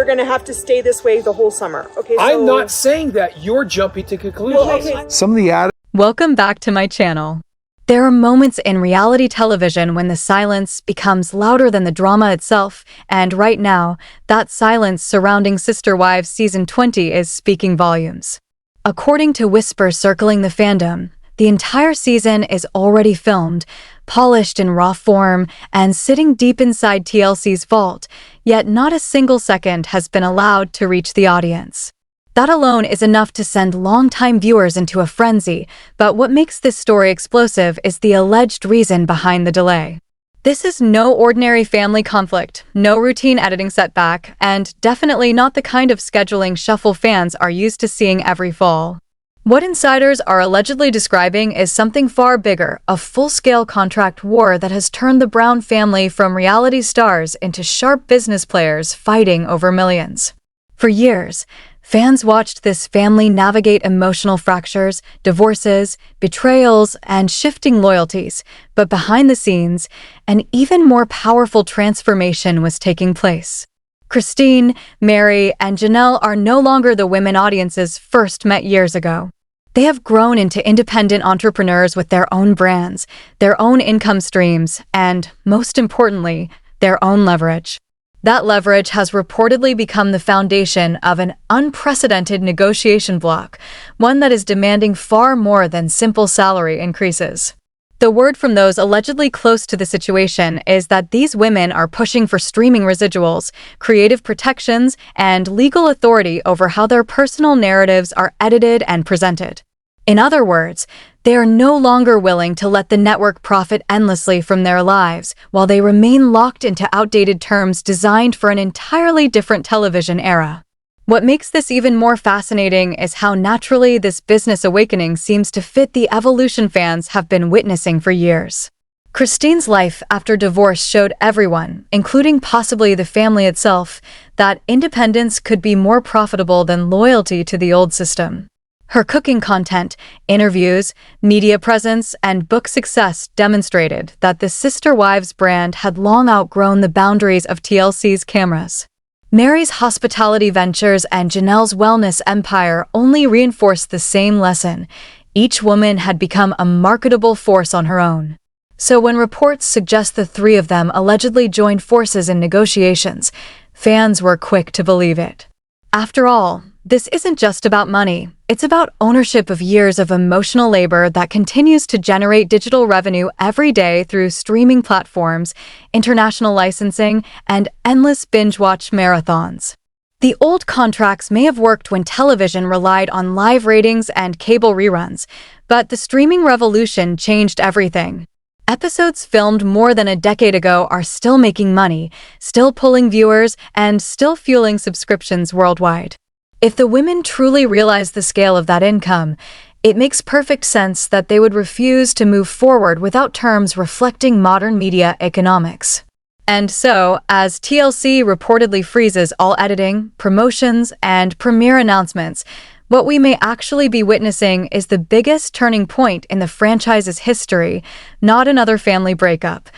we're going to have to stay this way the whole summer. Okay, so I'm not saying that. You're jumping to conclusions. Well, okay. Some of the added Welcome back to my channel. There are moments in reality television when the silence becomes louder than the drama itself, and right now, that silence surrounding Sister Wives Season 20 is speaking volumes. According to whispers circling the fandom, the entire season is already filmed, polished in raw form, and sitting deep inside TLC's vault, yet not a single second has been allowed to reach the audience. That alone is enough to send longtime viewers into a frenzy, but what makes this story explosive is the alleged reason behind the delay. This is no ordinary family conflict, no routine editing setback, and definitely not the kind of scheduling shuffle fans are used to seeing every fall. What insiders are allegedly describing is something far bigger, a full-scale contract war that has turned the Brown family from reality stars into sharp business players fighting over millions. For years, fans watched this family navigate emotional fractures, divorces, betrayals, and shifting loyalties, but behind the scenes, an even more powerful transformation was taking place. Christine, Mary, and Janelle are no longer the women audiences first met years ago. They have grown into independent entrepreneurs with their own brands, their own income streams, and, most importantly, their own leverage. That leverage has reportedly become the foundation of an unprecedented negotiation bloc, one that is demanding far more than simple salary increases. The word from those allegedly close to the situation is that these women are pushing for streaming residuals, creative protections, and legal authority over how their personal narratives are edited and presented. In other words, they are no longer willing to let the network profit endlessly from their lives while they remain locked into outdated terms designed for an entirely different television era. What makes this even more fascinating is how naturally this business awakening seems to fit the evolution fans have been witnessing for years. Christine's life after divorce showed everyone, including possibly the family itself, that independence could be more profitable than loyalty to the old system. Her cooking content, interviews, media presence, and book success demonstrated that the Sister Wives brand had long outgrown the boundaries of TLC's cameras. Mary's hospitality ventures and Janelle's wellness empire only reinforced the same lesson. Each woman had become a marketable force on her own. So when reports suggest the three of them allegedly joined forces in negotiations, fans were quick to believe it. After all, this isn't just about money. It's about ownership of years of emotional labor that continues to generate digital revenue every day through streaming platforms, international licensing, and endless binge-watch marathons. The old contracts may have worked when television relied on live ratings and cable reruns, but the streaming revolution changed everything. Episodes filmed more than a decade ago are still making money, still pulling viewers, and still fueling subscriptions worldwide. If the women truly realize the scale of that income, it makes perfect sense that they would refuse to move forward without terms reflecting modern media economics. And so, as TLC reportedly freezes all editing, promotions, and premiere announcements, what we may actually be witnessing is the biggest turning point in the franchise's history, not another family breakup,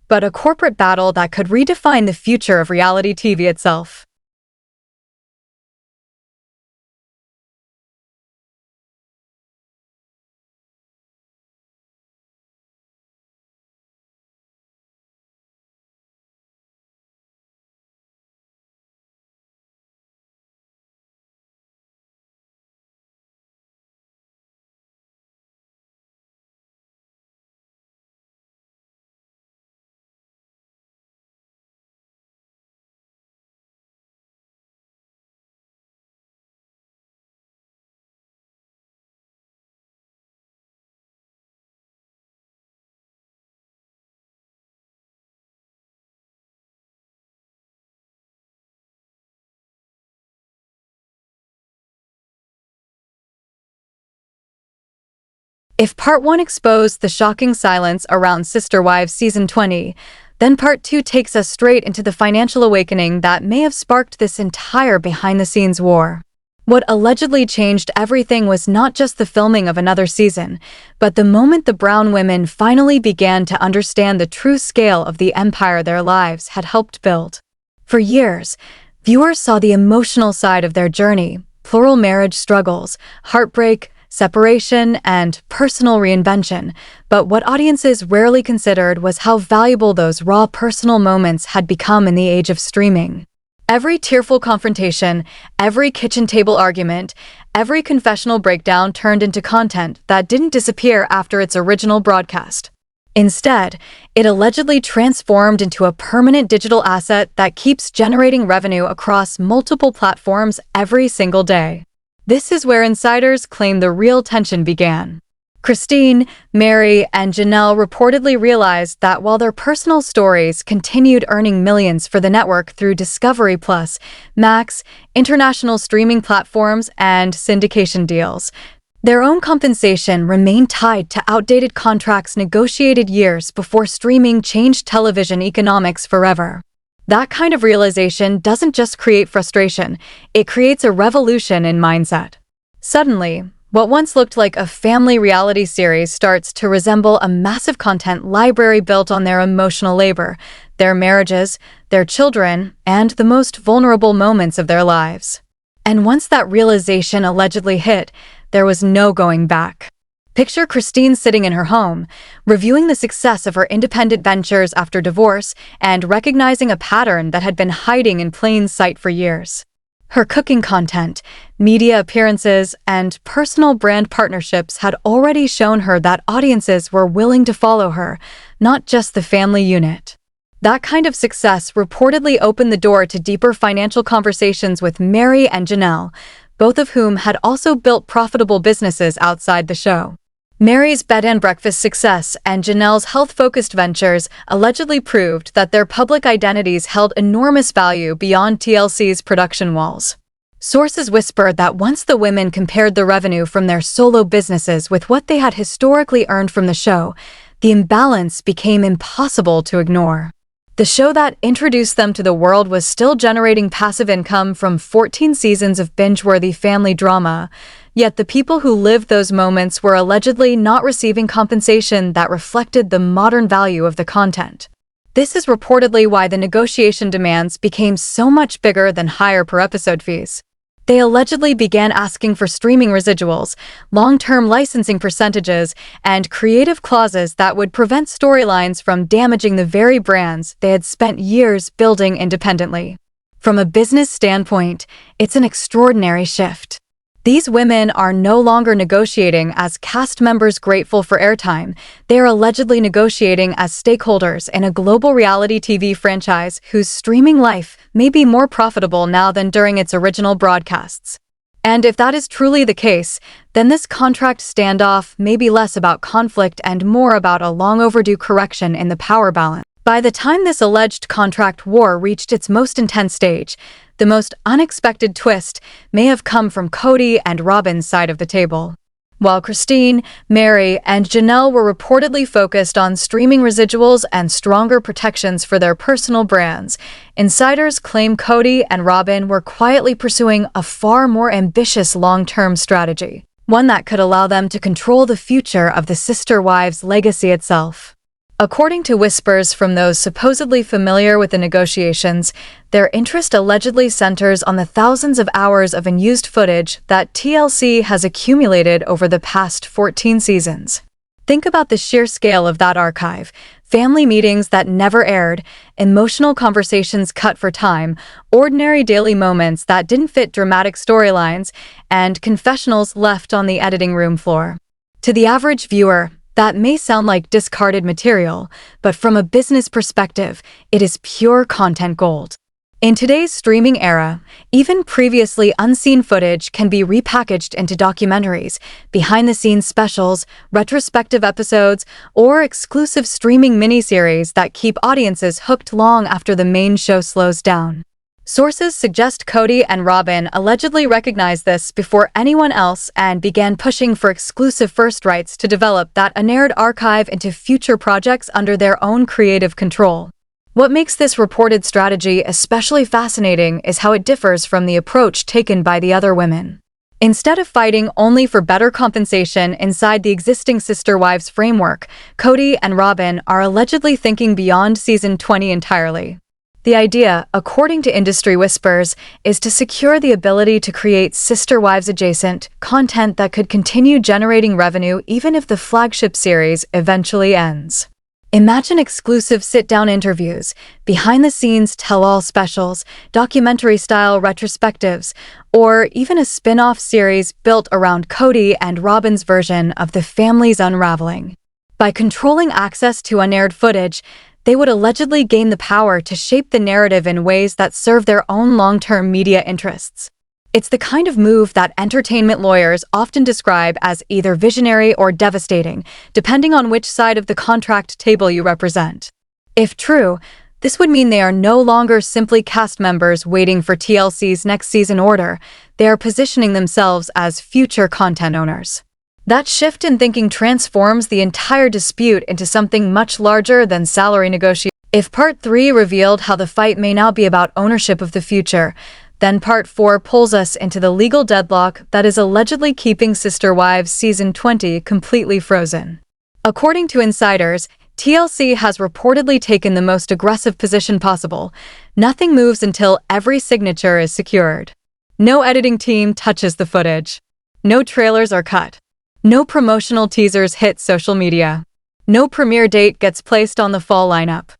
but a corporate battle that could redefine the future of reality TV itself. If Part 1 exposed the shocking silence around Sister Wives Season 20, then Part 2 takes us straight into the financial awakening that may have sparked this entire behind-the-scenes war. What allegedly changed everything was not just the filming of another season, but the moment the Brown women finally began to understand the true scale of the empire their lives had helped build. For years, Viewers saw the emotional side of their journey, plural marriage struggles, heartbreak, separation, and personal reinvention. But what audiences rarely considered was how valuable those raw personal moments had become in the age of streaming. Every tearful confrontation, every kitchen table argument, every confessional breakdown turned into content that didn't disappear after its original broadcast. Instead, it allegedly transformed into a permanent digital asset that keeps generating revenue across multiple platforms every single day. This is where insiders claim the real tension began. Christine, Mary, and Janelle reportedly realized that while their personal stories continued earning millions for the network through Discovery Plus, Max, international streaming platforms, and syndication deals, their own compensation remained tied to outdated contracts negotiated years before streaming changed television economics forever. That kind of realization doesn't just create frustration, it creates a revolution in mindset. Suddenly, what once looked like a family reality series starts to resemble a massive content library built on their emotional labor, their marriages, their children, and the most vulnerable moments of their lives. And once that realization allegedly hit, there was no going back. Picture Christine sitting in her home, reviewing the success of her independent ventures after divorce and recognizing a pattern that had been hiding in plain sight for years. Her cooking content, media appearances, and personal brand partnerships had already shown her that audiences were willing to follow her, not just the family unit. That kind of success reportedly opened the door to deeper financial conversations with Mary and Janelle, both of whom had also built profitable businesses outside the show. Mary's bed and breakfast success and Janelle's health-focused ventures allegedly proved that their public identities held enormous value beyond TLC's production walls. Sources whispered that once the women compared the revenue from their solo businesses with what they had historically earned from the show, the imbalance became impossible to ignore. The show that introduced them to the world was still generating passive income from 14 seasons of binge-worthy family drama, yet the people who lived those moments were allegedly not receiving compensation that reflected the modern value of the content. This is reportedly why the negotiation demands became so much bigger than higher per-episode fees. They allegedly began asking for streaming residuals, long-term licensing percentages, and creative clauses that would prevent storylines from damaging the very brands they had spent years building independently. From a business standpoint, it's an extraordinary shift. These women are no longer negotiating as cast members grateful for airtime. They are allegedly negotiating as stakeholders in a global reality TV franchise whose streaming life may be more profitable now than during its original broadcasts. And if that is truly the case, then this contract standoff may be less about conflict and more about a long overdue correction in the power balance. By the time this alleged contract war reached its most intense stage, the most unexpected twist may have come from Cody and Robin's side of the table. While Christine, Mary, and Janelle were reportedly focused on streaming residuals and stronger protections for their personal brands, insiders claim Cody and Robin were quietly pursuing a far more ambitious long-term strategy, one that could allow them to control the future of the sister wives' legacy itself. According to whispers from those supposedly familiar with the negotiations, their interest allegedly centers on the thousands of hours of unused footage that TLC has accumulated over the past 14 seasons. Think about the sheer scale of that archive: family meetings that never aired, emotional conversations cut for time, ordinary daily moments that didn't fit dramatic storylines, and confessionals left on the editing room floor. To the average viewer, that may sound like discarded material, but from a business perspective, it is pure content gold. In today's streaming era, even previously unseen footage can be repackaged into documentaries, behind-the-scenes specials, retrospective episodes, or exclusive streaming miniseries that keep audiences hooked long after the main show slows down. Sources suggest Cody and Robin allegedly recognized this before anyone else and began pushing for exclusive first rights to develop that unaired archive into future projects under their own creative control. What makes this reported strategy especially fascinating is how it differs from the approach taken by the other women. Instead of fighting only for better compensation inside the existing Sister Wives framework, Cody and Robin are allegedly thinking beyond season 20 entirely. The idea, according to industry whispers, is to secure the ability to create Sister Wives adjacent content that could continue generating revenue even if the flagship series eventually ends. Imagine exclusive sit-down interviews, behind-the-scenes tell-all specials, documentary-style retrospectives, or even a spin-off series built around Cody and Robin's version of the family's unraveling. By controlling access to unaired footage, they would allegedly gain the power to shape the narrative in ways that serve their own long-term media interests. It's the kind of move that entertainment lawyers often describe as either visionary or devastating, depending on which side of the contract table you represent. If true, this would mean they are no longer simply cast members waiting for TLC's next season order. They are positioning themselves as future content owners. That shift in thinking transforms the entire dispute into something much larger than salary negotiations. If Part 3 revealed how the fight may now be about ownership of the future, then Part 4 pulls us into the legal deadlock that is allegedly keeping Sister Wives Season 20 completely frozen. According to insiders, TLC has reportedly taken the most aggressive position possible. Nothing moves until every signature is secured. No editing team touches the footage. No trailers are cut. No promotional teasers hit social media. No premiere date gets placed on the fall lineup.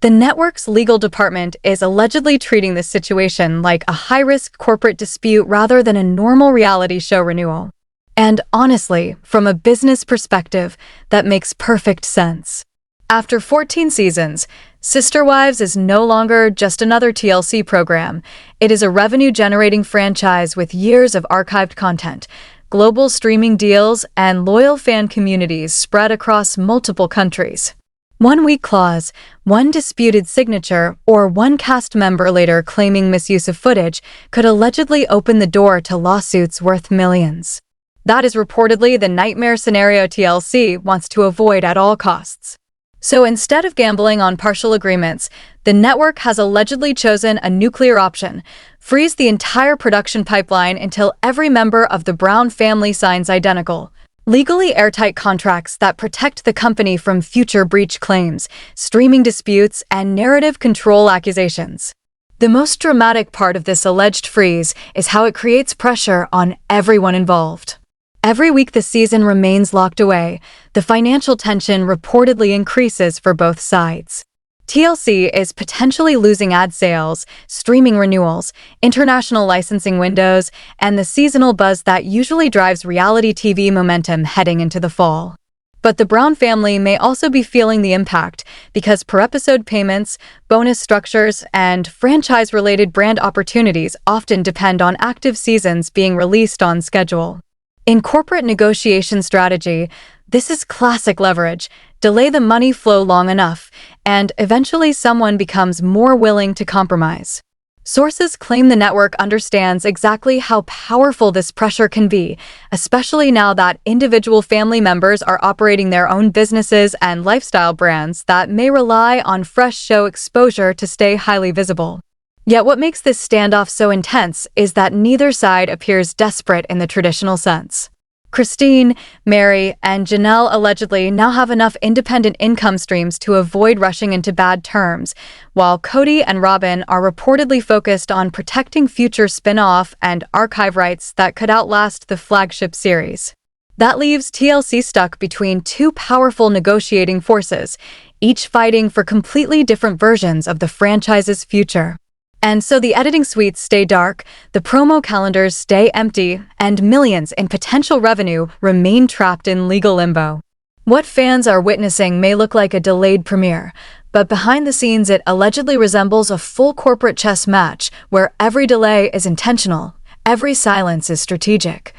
The network's legal department is allegedly treating this situation like a high-risk corporate dispute rather than a normal reality show renewal. And honestly, from a business perspective, that makes perfect sense. After 14 seasons, Sister Wives is no longer just another TLC program. It is a revenue-generating franchise with years of archived content, global streaming deals, and loyal fan communities spread across multiple countries. One weak clause, one disputed signature, or one cast member later claiming misuse of footage could allegedly open the door to lawsuits worth millions. That is reportedly the nightmare scenario TLC wants to avoid at all costs. So instead of gambling on partial agreements, the network has allegedly chosen a nuclear option: freeze the entire production pipeline until every member of the Brown family signs identical, legally airtight contracts that protect the company from future breach claims, streaming disputes, and narrative control accusations. The most dramatic part of this alleged freeze is how it creates pressure on everyone involved. Every week the season remains locked away, the financial tension reportedly increases for both sides. TLC is potentially losing ad sales, streaming renewals, international licensing windows, and the seasonal buzz that usually drives reality TV momentum heading into the fall. But the Brown family may also be feeling the impact because per-episode payments, bonus structures, and franchise-related brand opportunities often depend on active seasons being released on schedule. In corporate negotiation strategy, this is classic leverage. Delay the money flow long enough, and eventually someone becomes more willing to compromise. Sources claim the network understands exactly how powerful this pressure can be, especially now that individual family members are operating their own businesses and lifestyle brands that may rely on fresh show exposure to stay highly visible. Yet what makes this standoff so intense is that neither side appears desperate in the traditional sense. Christine, Mary, and Janelle allegedly now have enough independent income streams to avoid rushing into bad terms, while Cody and Robin are reportedly focused on protecting future spin-off and archive rights that could outlast the flagship series. That leaves TLC stuck between two powerful negotiating forces, each fighting for completely different versions of the franchise's future. And so the editing suites stay dark, the promo calendars stay empty, and millions in potential revenue remain trapped in legal limbo. What fans are witnessing may look like a delayed premiere, but behind the scenes it allegedly resembles a full corporate chess match where every delay is intentional, every silence is strategic,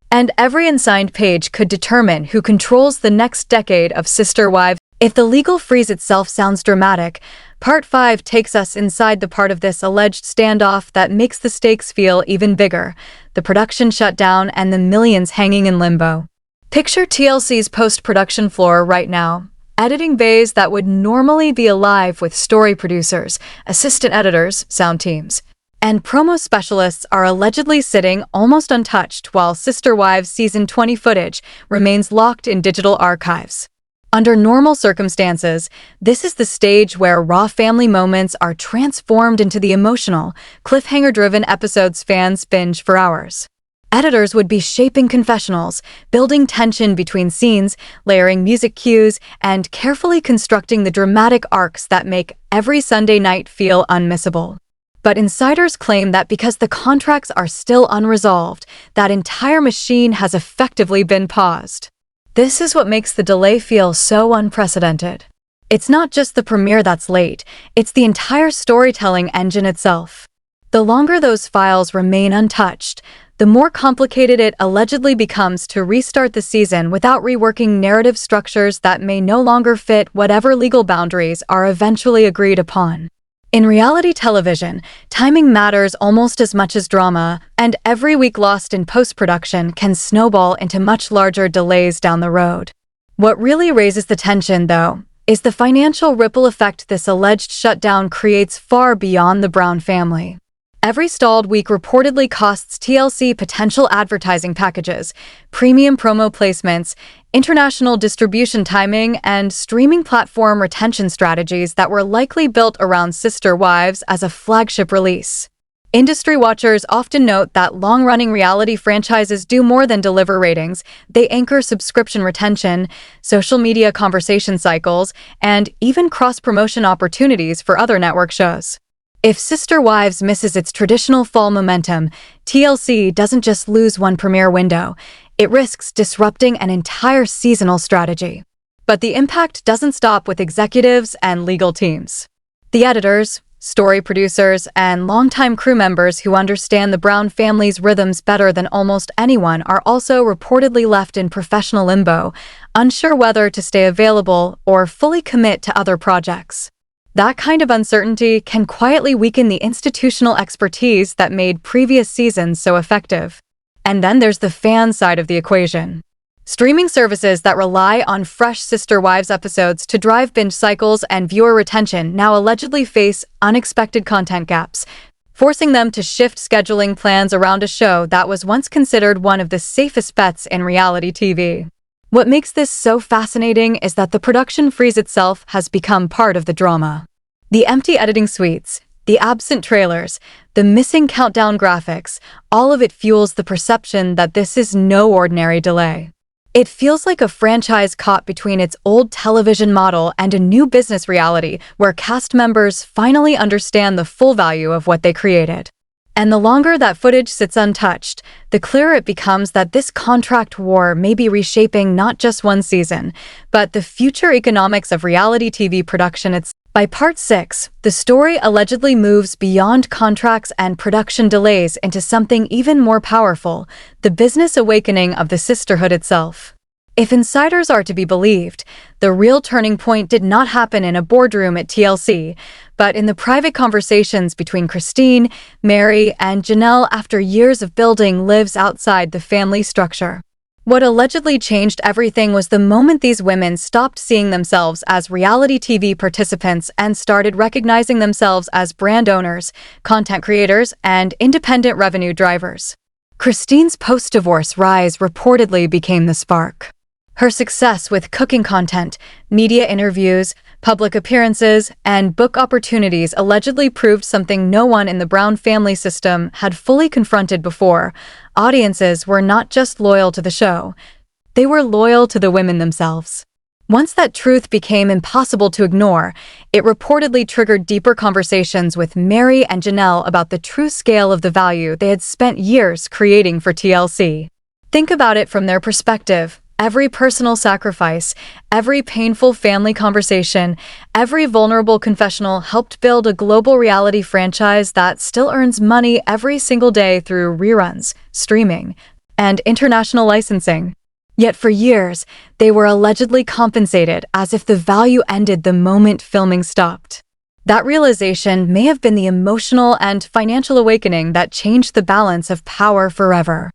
and every unsigned page could determine who controls the next decade of Sister Wives. If the legal freeze itself sounds dramatic, Part 5 takes us inside the part of this alleged standoff that makes the stakes feel even bigger: the production shutdown and the millions hanging in limbo. Picture TLC's post-production floor right now. Editing bays that would normally be alive with story producers, assistant editors, sound teams, and promo specialists are allegedly sitting almost untouched while Sister Wives Season 20 footage remains locked in digital archives. Under normal circumstances, this is the stage where raw family moments are transformed into the emotional, cliffhanger-driven episodes fans binge for hours. Editors would be shaping confessionals, building tension between scenes, layering music cues, and carefully constructing the dramatic arcs that make every Sunday night feel unmissable. But insiders claim that because the contracts are still unresolved, that entire machine has effectively been paused. This is what makes the delay feel so unprecedented. It's not just the premiere that's late, it's the entire storytelling engine itself. The longer those files remain untouched, the more complicated it allegedly becomes to restart the season without reworking narrative structures that may no longer fit whatever legal boundaries are eventually agreed upon. In reality television, timing matters almost as much as drama, and every week lost in post-production can snowball into much larger delays down the road. What really raises the tension, though, is the financial ripple effect this alleged shutdown creates far beyond the Brown family. Every stalled week reportedly costs TLC potential advertising packages, premium promo placements, international distribution timing, and streaming platform retention strategies that were likely built around Sister Wives as a flagship release. Industry watchers often note that long-running reality franchises do more than deliver ratings. They anchor subscription retention, social media conversation cycles, and even cross-promotion opportunities for other network shows. If Sister Wives misses its traditional fall momentum, TLC doesn't just lose one premiere window, it risks disrupting an entire seasonal strategy. But the impact doesn't stop with executives and legal teams. The editors, story producers, and longtime crew members who understand the Brown family's rhythms better than almost anyone are also reportedly left in professional limbo, unsure whether to stay available or fully commit to other projects. That kind of uncertainty can quietly weaken the institutional expertise that made previous seasons so effective. And then there's the fan side of the equation. Streaming services that rely on fresh Sister Wives episodes to drive binge cycles and viewer retention now allegedly face unexpected content gaps, forcing them to shift scheduling plans around a show that was once considered one of the safest bets in reality TV. What makes this so fascinating is that the production freeze itself has become part of the drama. The empty editing suites, the absent trailers, the missing countdown graphics, all of it fuels the perception that this is no ordinary delay. It feels like a franchise caught between its old television model and a new business reality where cast members finally understand the full value of what they created. And the longer that footage sits untouched, the clearer it becomes that this contract war may be reshaping not just one season, but the future economics of reality TV production itself. By Part 6, the story allegedly moves beyond contracts and production delays into something even more powerful, the business awakening of the sisterhood itself. If insiders are to be believed, the real turning point did not happen in a boardroom at TLC, but in the private conversations between Christine, Mary, and Janelle after years of building lives outside the family structure. What allegedly changed everything was the moment these women stopped seeing themselves as reality TV participants and started recognizing themselves as brand owners, content creators, and independent revenue drivers. Christine's post-divorce rise reportedly became the spark. Her success with cooking content, media interviews, public appearances, and book opportunities allegedly proved something no one in the Brown family system had fully confronted before. Audiences were not just loyal to the show, they were loyal to the women themselves. Once that truth became impossible to ignore, it reportedly triggered deeper conversations with Mary and Janelle about the true scale of the value they had spent years creating for TLC. Think about it from their perspective. Every personal sacrifice, every painful family conversation, every vulnerable confessional helped build a global reality franchise that still earns money every single day through reruns, streaming, and international licensing. Yet for years, they were allegedly compensated as if the value ended the moment filming stopped. That realization may have been the emotional and financial awakening that changed the balance of power forever.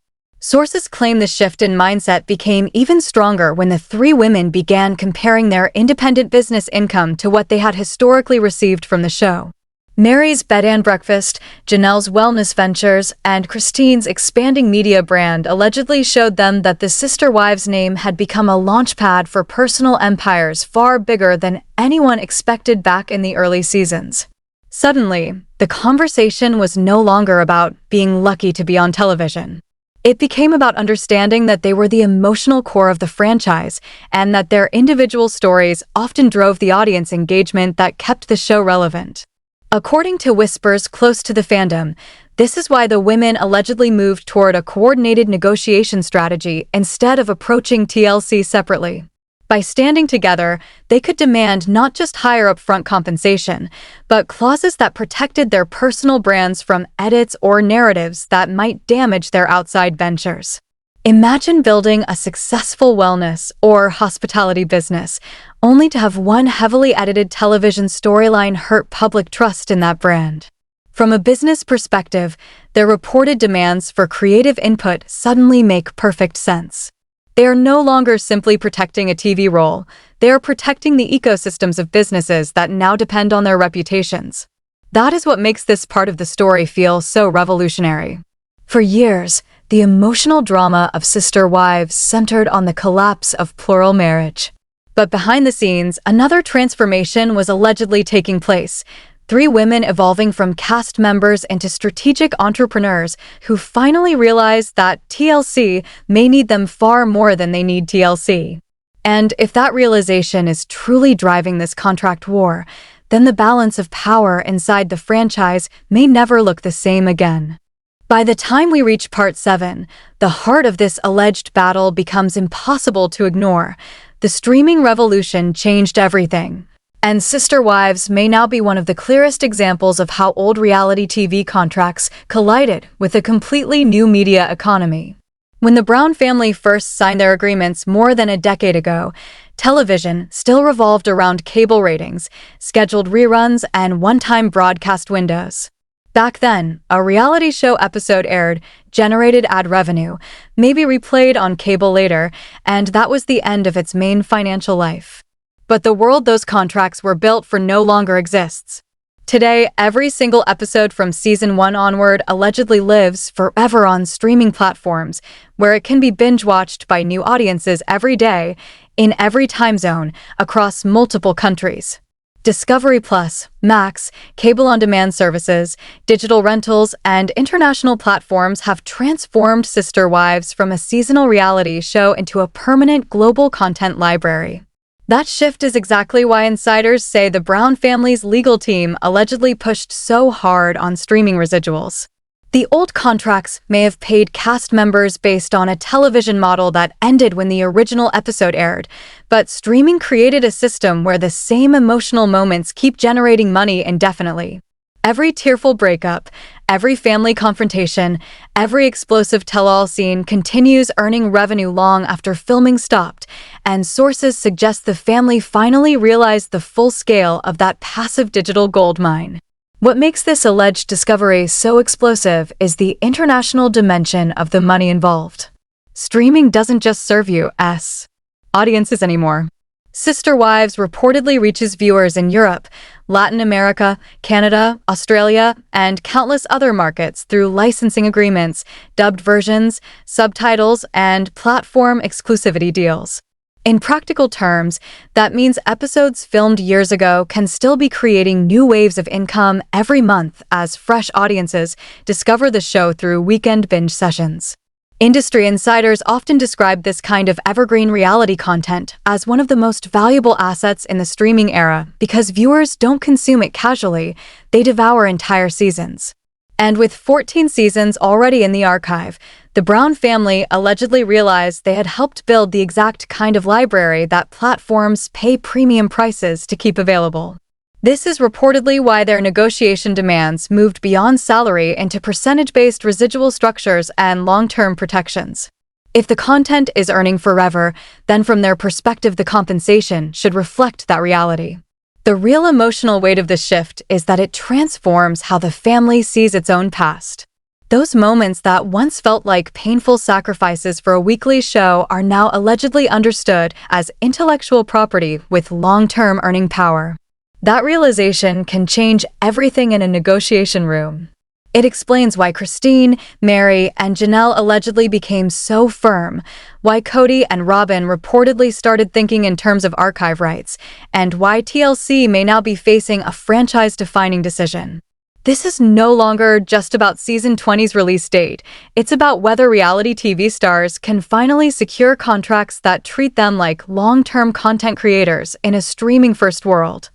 Sources claim the shift in mindset became even stronger when the three women began comparing their independent business income to what they had historically received from the show. Mary's Bed and Breakfast, Janelle's Wellness Ventures, and Christine's expanding media brand allegedly showed them that the sister wives' name had become a launchpad for personal empires far bigger than anyone expected back in the early seasons. Suddenly, the conversation was no longer about being lucky to be on television. It became about understanding that they were the emotional core of the franchise and that their individual stories often drove the audience engagement that kept the show relevant. According to whispers close to the fandom, this is why the women allegedly moved toward a coordinated negotiation strategy instead of approaching TLC separately. By standing together, they could demand not just higher upfront compensation, but clauses that protected their personal brands from edits or narratives that might damage their outside ventures. Imagine building a successful wellness or hospitality business, only to have one heavily edited television storyline hurt public trust in that brand. From a business perspective, their reported demands for creative input suddenly make perfect sense. They are no longer simply protecting a TV role, they are protecting the ecosystems of businesses that now depend on their reputations. That is what makes this part of the story feel so revolutionary. For years, the emotional drama of Sister Wives centered on the collapse of plural marriage. But behind the scenes, another transformation was allegedly taking place. 3 women evolving from cast members into strategic entrepreneurs who finally realized that TLC may need them far more than they need TLC. And if that realization is truly driving this contract war, then the balance of power inside the franchise may never look the same again. By the time we reach Part 7, the heart of this alleged battle becomes impossible to ignore. The streaming revolution changed everything. And Sister Wives may now be one of the clearest examples of how old reality TV contracts collided with a completely new media economy. When the Brown family first signed their agreements more than a decade ago, television still revolved around cable ratings, scheduled reruns, and one-time broadcast windows. Back then, a reality show episode aired, generated ad revenue, maybe replayed on cable later, and that was the end of its main financial life. But the world those contracts were built for no longer exists. Today, every single episode from season 1 onward allegedly lives forever on streaming platforms, where it can be binge-watched by new audiences every day, in every time zone, across multiple countries. Discovery Plus, Max, cable-on-demand services, digital rentals, and international platforms have transformed Sister Wives from a seasonal reality show into a permanent global content library. That shift is exactly why insiders say the Brown family's legal team allegedly pushed so hard on streaming residuals. The old contracts may have paid cast members based on a television model that ended when the original episode aired, but streaming created a system where the same emotional moments keep generating money indefinitely. Every tearful breakup, every family confrontation, every explosive tell-all scene continues earning revenue long after filming stopped, and sources suggest the family finally realized the full scale of that passive digital goldmine. What makes this alleged discovery so explosive is the international dimension of the money involved. Streaming doesn't just serve you as audiences anymore. Sister Wives reportedly reaches viewers in Europe, Latin America, Canada, Australia, and countless other markets through licensing agreements, dubbed versions, subtitles, and platform exclusivity deals. In practical terms, that means episodes filmed years ago can still be creating new waves of income every month as fresh audiences discover the show through weekend binge sessions. Industry insiders often describe this kind of evergreen reality content as one of the most valuable assets in the streaming era because viewers don't consume it casually, they devour entire seasons. And with 14 seasons already in the archive, the Brown family allegedly realized they had helped build the exact kind of library that platforms pay premium prices to keep available. This is reportedly why their negotiation demands moved beyond salary into percentage-based residual structures and long-term protections. If the content is earning forever, then from their perspective the compensation should reflect that reality. The real emotional weight of this shift is that it transforms how the family sees its own past. Those moments that once felt like painful sacrifices for a weekly show are now allegedly understood as intellectual property with long-term earning power. That realization can change everything in a negotiation room. It explains why Christine, Mary, and Janelle allegedly became so firm, why Cody and Robin reportedly started thinking in terms of archive rights, and why TLC may now be facing a franchise-defining decision. This is no longer just about Season 20's release date. It's about whether reality TV stars can finally secure contracts that treat them like long-term content creators in a streaming-first world.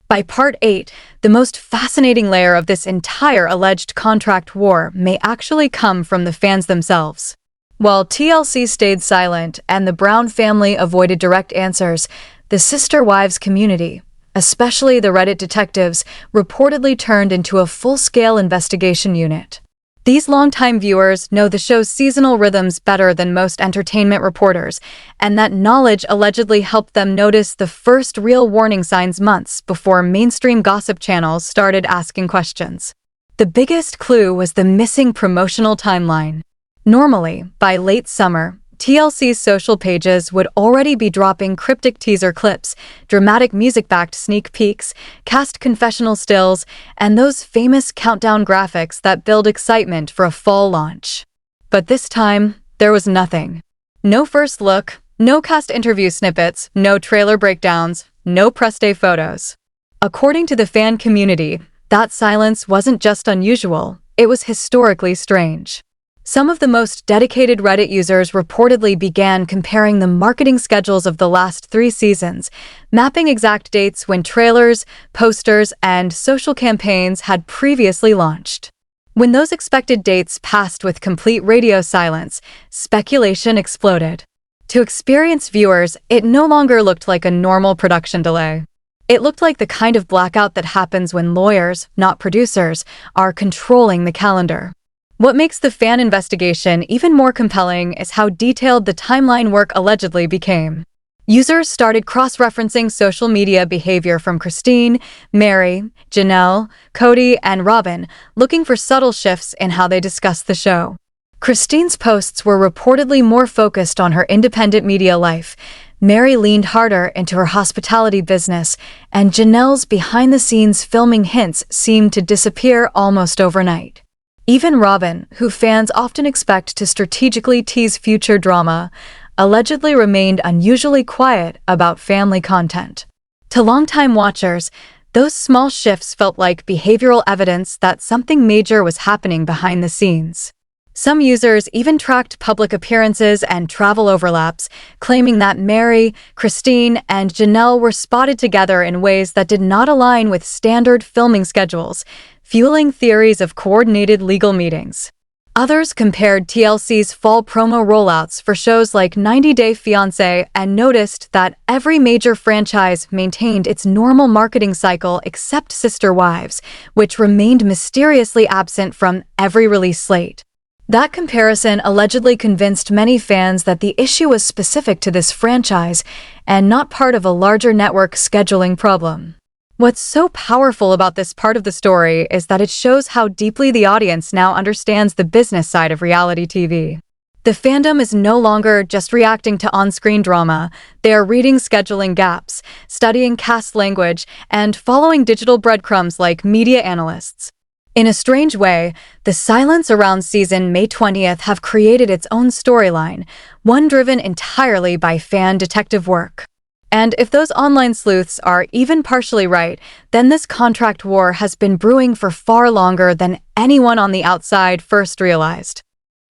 By Part 8, the most fascinating layer of this entire alleged contract war may actually come from the fans themselves. While TLC stayed silent and the Brown family avoided direct answers, the Sister Wives community, especially the Reddit detectives, reportedly turned into a full-scale investigation unit. These longtime viewers know the show's seasonal rhythms better than most entertainment reporters, and that knowledge allegedly helped them notice the first real warning signs months before mainstream gossip channels started asking questions. The biggest clue was the missing promotional timeline. Normally, by late summer, TLC's social pages would already be dropping cryptic teaser clips, dramatic music-backed sneak peeks, cast confessional stills, and those famous countdown graphics that build excitement for a fall launch. But this time, there was nothing. No first look, no cast interview snippets, no trailer breakdowns, no press day photos. According to the fan community, that silence wasn't just unusual, it was historically strange. Some of the most dedicated Reddit users reportedly began comparing the marketing schedules of the last 3 seasons, mapping exact dates when trailers, posters, and social campaigns had previously launched. When those expected dates passed with complete radio silence, speculation exploded. To experienced viewers, it no longer looked like a normal production delay. It looked like the kind of blackout that happens when lawyers, not producers, are controlling the calendar. What makes the fan investigation even more compelling is how detailed the timeline work allegedly became. Users started cross-referencing social media behavior from Christine, Mary, Janelle, Cody, and Robin, looking for subtle shifts in how they discussed the show. Christine's posts were reportedly more focused on her independent media life. Mary leaned harder into her hospitality business, and Janelle's behind-the-scenes filming hints seemed to disappear almost overnight. Even Robin, who fans often expect to strategically tease future drama, allegedly remained unusually quiet about family content. To longtime watchers, those small shifts felt like behavioral evidence that something major was happening behind the scenes. Some users even tracked public appearances and travel overlaps, claiming that Mary, Christine, and Janelle were spotted together in ways that did not align with standard filming schedules, fueling theories of coordinated legal meetings. Others compared TLC's fall promo rollouts for shows like 90 Day Fiancé and noticed that every major franchise maintained its normal marketing cycle except Sister Wives, which remained mysteriously absent from every release slate. That comparison allegedly convinced many fans that the issue was specific to this franchise and not part of a larger network scheduling problem. What's so powerful about this part of the story is that it shows how deeply the audience now understands the business side of reality TV. The fandom is no longer just reacting to on-screen drama, they are reading scheduling gaps, studying cast language, and following digital breadcrumbs like media analysts. In a strange way, the silence around season May 20th have created its own storyline, one driven entirely by fan detective work. And if those online sleuths are even partially right, then this contract war has been brewing for far longer than anyone on the outside first realized.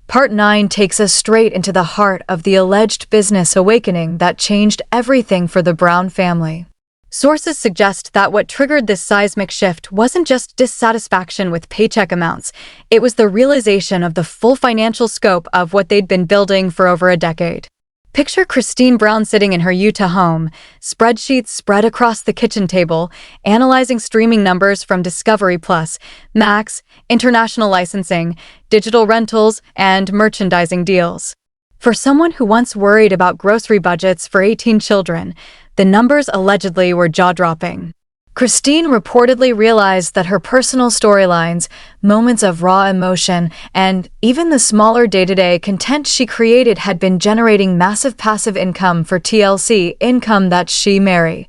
Part 9 takes us straight into the heart of the alleged business awakening that changed everything for the Brown family. Sources suggest that what triggered this seismic shift wasn't just dissatisfaction with paycheck amounts, it was the realization of the full financial scope of what they'd been building for over a decade. Picture Christine Brown sitting in her Utah home, spreadsheets spread across the kitchen table, analyzing streaming numbers from Discovery Plus, Max, international licensing, digital rentals, and merchandising deals. For someone who once worried about grocery budgets for 18 children, the numbers allegedly were jaw-dropping. Christine reportedly realized that her personal storylines, moments of raw emotion, and even the smaller day-to-day content she created had been generating massive passive income for TLC, income that she, Mary,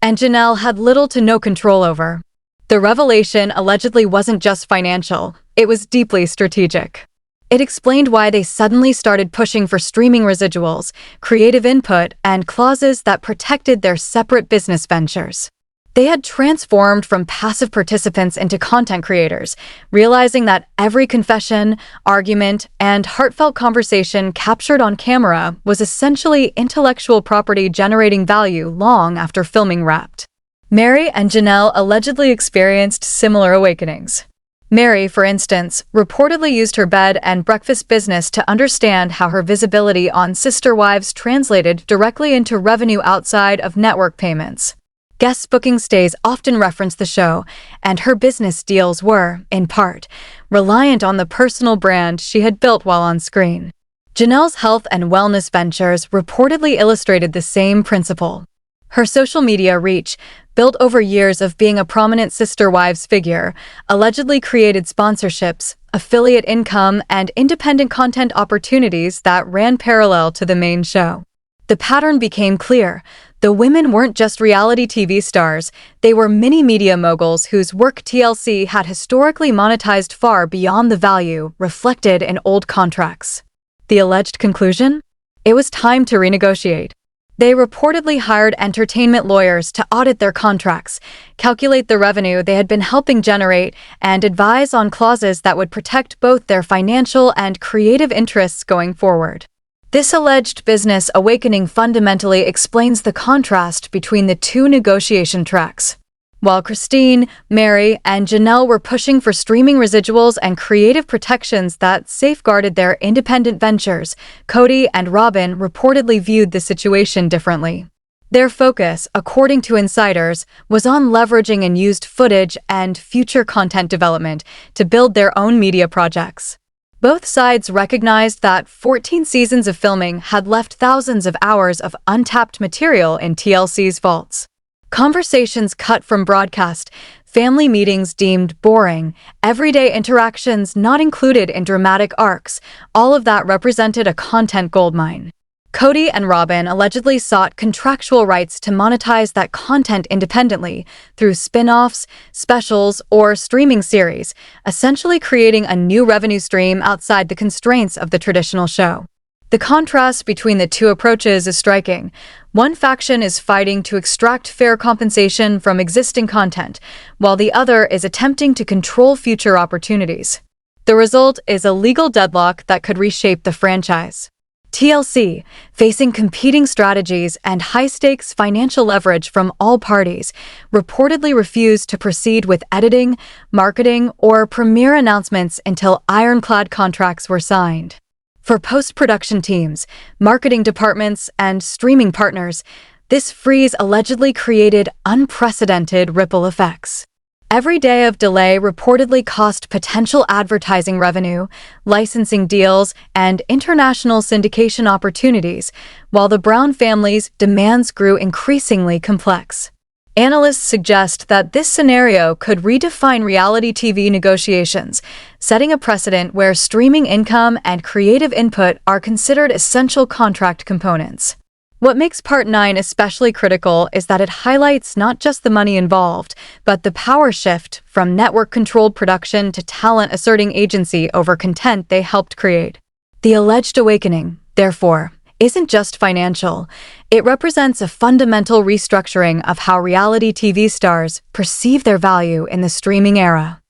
and Janelle had little to no control over. The revelation allegedly wasn't just financial, it was deeply strategic. It explained why they suddenly started pushing for streaming residuals, creative input, and clauses that protected their separate business ventures. They had transformed from passive participants into content creators, realizing that every confession, argument, and heartfelt conversation captured on camera was essentially intellectual property generating value long after filming wrapped. Mary and Janelle allegedly experienced similar awakenings. Mary, for instance, reportedly used her bed and breakfast business to understand how her visibility on Sister Wives translated directly into revenue outside of network payments. Guest booking stays often reference the show, and her business deals were, in part, reliant on the personal brand she had built while on screen. Janelle's health and wellness ventures reportedly illustrated the same principle. Her social media reach, built over years of being a prominent Sister Wives figure, allegedly created sponsorships, affiliate income, and independent content opportunities that ran parallel to the main show. The pattern became clear. The women weren't just reality TV stars, they were mini-media moguls whose work TLC had historically monetized far beyond the value reflected in old contracts. The alleged conclusion? It was time to renegotiate. They reportedly hired entertainment lawyers to audit their contracts, calculate the revenue they had been helping generate, and advise on clauses that would protect both their financial and creative interests going forward. This alleged business awakening fundamentally explains the contrast between the two negotiation tracks. While Christine, Mary, and Janelle were pushing for streaming residuals and creative protections that safeguarded their independent ventures, Cody and Robin reportedly viewed the situation differently. Their focus, according to insiders, was on leveraging unused footage and future content development to build their own media projects. Both sides recognized that 14 seasons of filming had left thousands of hours of untapped material in TLC's vaults. Conversations cut from broadcast, family meetings deemed boring, everyday interactions not included in dramatic arcs, all of that represented a content goldmine. Cody and Robin allegedly sought contractual rights to monetize that content independently through spin-offs, specials, or streaming series, essentially creating a new revenue stream outside the constraints of the traditional show. The contrast between the two approaches is striking. One faction is fighting to extract fair compensation from existing content, while the other is attempting to control future opportunities. The result is a legal deadlock that could reshape the franchise. TLC, facing competing strategies and high-stakes financial leverage from all parties, reportedly refused to proceed with editing, marketing, or premiere announcements until ironclad contracts were signed. For post-production teams, marketing departments, and streaming partners, this freeze allegedly created unprecedented ripple effects. Every day of delay reportedly cost potential advertising revenue, licensing deals, and international syndication opportunities, while the Brown family's demands grew increasingly complex. Analysts suggest that this scenario could redefine reality TV negotiations, setting a precedent where streaming income and creative input are considered essential contract components. What makes Part 9 especially critical is that it highlights not just the money involved, but the power shift from network-controlled production to talent asserting agency over content they helped create. The alleged awakening, therefore, isn't just financial. It represents a fundamental restructuring of how reality TV stars perceive their value in the streaming era.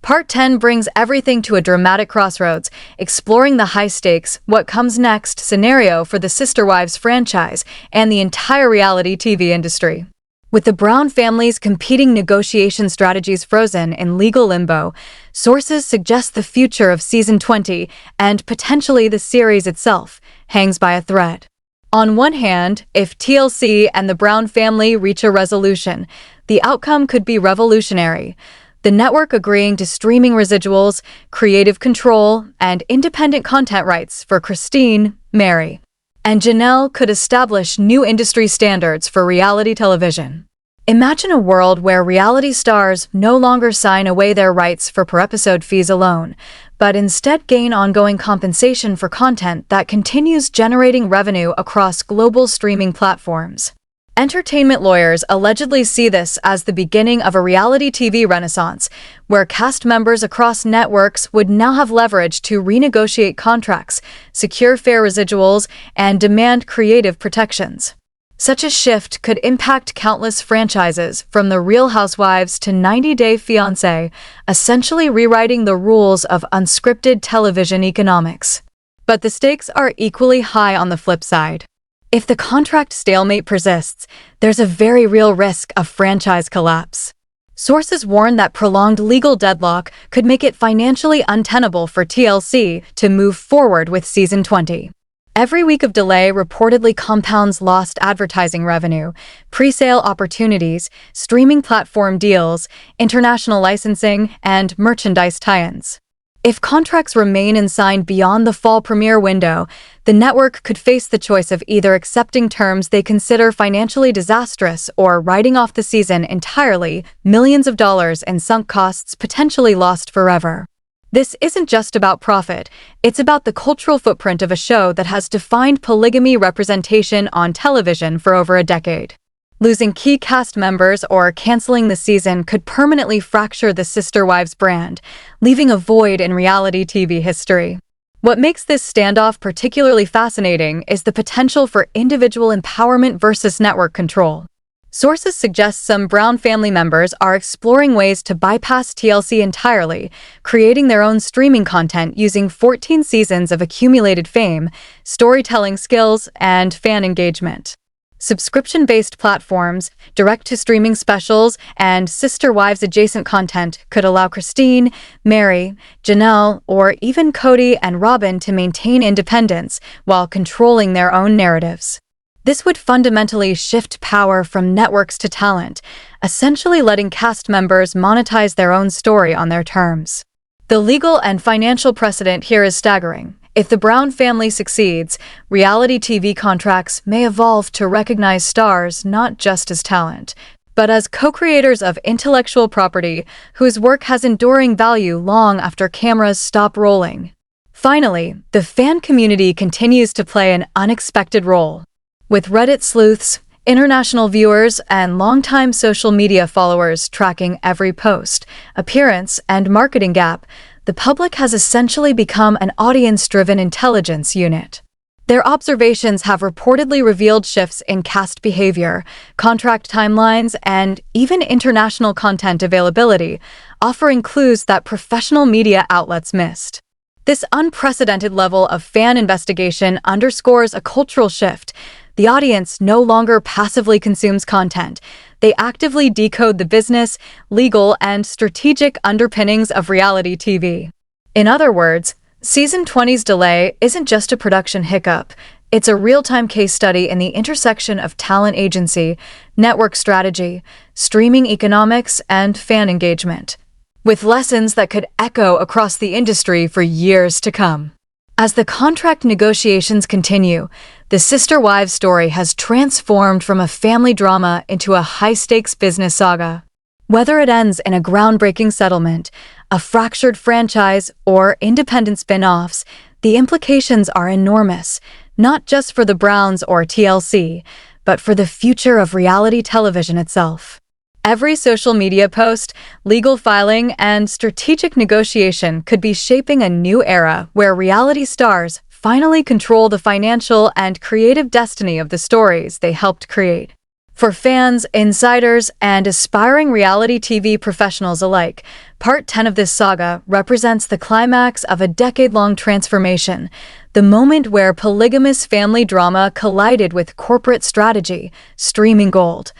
Part 10 brings everything to a dramatic crossroads, exploring the high-stakes, what comes next scenario for the Sister Wives franchise and the entire reality TV industry. With the Brown family's competing negotiation strategies frozen in legal limbo, sources suggest the future of Season 20, and potentially the series itself, hangs by a thread. On one hand, if TLC and the Brown family reach a resolution, the outcome could be revolutionary. The network agreeing to streaming residuals, creative control, and independent content rights for Christine, Mary, and Janelle could establish new industry standards for reality television. Imagine a world where reality stars no longer sign away their rights for per-episode fees alone, but instead gain ongoing compensation for content that continues generating revenue across global streaming platforms. Entertainment lawyers allegedly see this as the beginning of a reality TV renaissance, where cast members across networks would now have leverage to renegotiate contracts, secure fair residuals, and demand creative protections. Such a shift could impact countless franchises, from The Real Housewives to 90 Day Fiancé, essentially rewriting the rules of unscripted television economics. But the stakes are equally high on the flip side. If the contract stalemate persists, there's a very real risk of franchise collapse. Sources warn that prolonged legal deadlock could make it financially untenable for TLC to move forward with season 20. Every week of delay reportedly compounds lost advertising revenue, pre-sale opportunities, streaming platform deals, international licensing, and merchandise tie-ins. If contracts remain unsigned beyond the fall premiere window, the network could face the choice of either accepting terms they consider financially disastrous or writing off the season entirely, millions of dollars in sunk costs potentially lost forever. This isn't just about profit, it's about the cultural footprint of a show that has defined polygamy representation on television for over a decade. Losing key cast members or canceling the season could permanently fracture the Sister Wives brand, leaving a void in reality TV history. What makes this standoff particularly fascinating is the potential for individual empowerment versus network control. Sources suggest some Brown family members are exploring ways to bypass TLC entirely, creating their own streaming content using 14 seasons of accumulated fame, storytelling skills, and fan engagement. Subscription-based platforms, direct-to-streaming specials, and Sister Wives-adjacent content could allow Christine, Mary, Janelle, or even Cody and Robin to maintain independence while controlling their own narratives. This would fundamentally shift power from networks to talent, essentially letting cast members monetize their own story on their terms. The legal and financial precedent here is staggering. If the Brown family succeeds, reality TV contracts may evolve to recognize stars not just as talent, but as co-creators of intellectual property whose work has enduring value long after cameras stop rolling. Finally, the fan community continues to play an unexpected role. With Reddit sleuths, international viewers, and longtime social media followers tracking every post, appearance, and marketing gap, the public has essentially become an audience-driven intelligence unit. Their observations have reportedly revealed shifts in cast behavior, contract timelines, and even international content availability, offering clues that professional media outlets missed. This unprecedented level of fan investigation underscores a cultural shift. The audience no longer passively consumes content. They actively decode the business, legal, and strategic underpinnings of reality TV. In other words, Season 20's delay isn't just a production hiccup. It's a real-time case study in the intersection of talent agency, network strategy, streaming economics, and fan engagement, with lessons that could echo across the industry for years to come. As the contract negotiations continue, the Sister Wives story has transformed from a family drama into a high-stakes business saga. Whether it ends in a groundbreaking settlement, a fractured franchise, or independent spin-offs, the implications are enormous, not just for the Browns or TLC, but for the future of reality television itself. Every social media post, legal filing, and strategic negotiation could be shaping a new era where reality stars finally control the financial and creative destiny of the stories they helped create. For fans, insiders, and aspiring reality TV professionals alike, Part 10 of this saga represents the climax of a decade-long transformation, the moment where polygamous family drama collided with corporate strategy, streaming gold,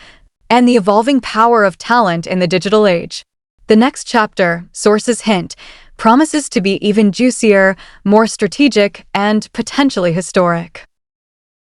and the evolving power of talent in the digital age. The next chapter, sources hint, promises to be even juicier, more strategic, and potentially historic.